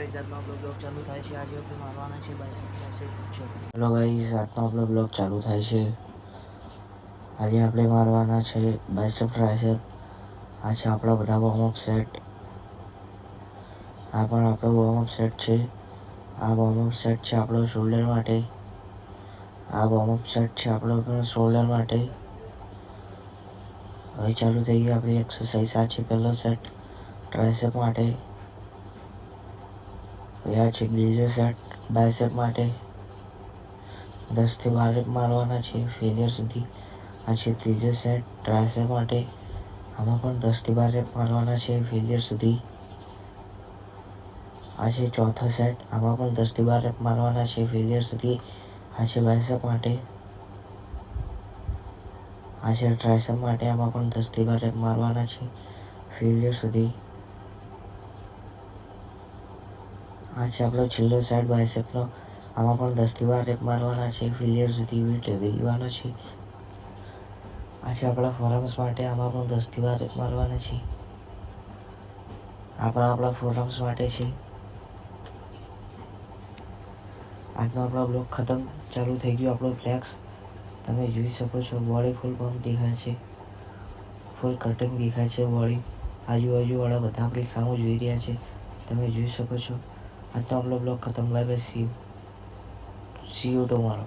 Guys આજનો આપણો blog ચાલુ થાય છે. આજે આપણે મારવાના છે બાઇસેપ છે. હેલો ગાઈસ, આજનો આપણો બ્લોગ ચાલુ થાય છે. આજે આપણે મારવાના છે બાઇસેપ ટ્રાઇસેપ. આ છે આપણા બધા વોર્મઅપ સેટ. આ પણ આપણો વોર્મઅપ સેટ છે. આ વોર્મઅપ સેટ છે આપણો શોલ્ડર માટે. આ વોર્મઅપ સેટ છે આપણો શોલ્ડર માટે. હવે ચાલુ થઈ ગઈ આપણી એક્સરસાઇઝ. આ છે પહેલો સેટ ટ્રાઇસેપ માટે. હવે આ છે બીજો સેટ બાઇસેપ માટે. 10 થી 12 રેપ મારવાના છે ફેલિયર સુધી. આ છે ત્રીજો સેટ ટ્રાઇસેપ માટે. આમાં પણ 10 થી 12 રેપ મારવાના છે ફેલિયર સુધી. આ છે ચોથો સેટ. આમાં પણ 10 થી 12 રેપ મારવાના છે ફેલિયર સુધી. આ છે બાઇસેપ માટે. આ છે ટ્રાઇસેપ માટે. આમાં પણ 10 થી 12 રેપ મારવાના છે ફેલિયર સુધી. આ છે આપણો છેલ્લો સેટ બાઇસેપનો. આમાં પણ 10 થી 12 રેપ મારવાના છે ફેલિયર સુધી. વેટ લેવાનો છે. આ છે આપણા ફોરઆર્મ્સ માટે. આમાં પણ 10 થી 12 રેપ મારવાના છે. આ પણ આપણા ફોરઆર્મ્સ માટે છે. આજનો આપણો બ્લોગ ખતમ. ચાલુ થઈ ગયો આપણો ફ્લેક્સ. તમે જોઈ શકો છો બોડી ફૂલ પમ્પ દેખાય છે. ફૂલ કટિંગ દેખાય છે બોડી. આજુબાજુવાળા બધા આપણી સામે જોઈ રહ્યા છે. તમે જોઈ શકો છો. આજનો આપણો બ્લોગ ખતમ. Bye bye. C you tomorrow.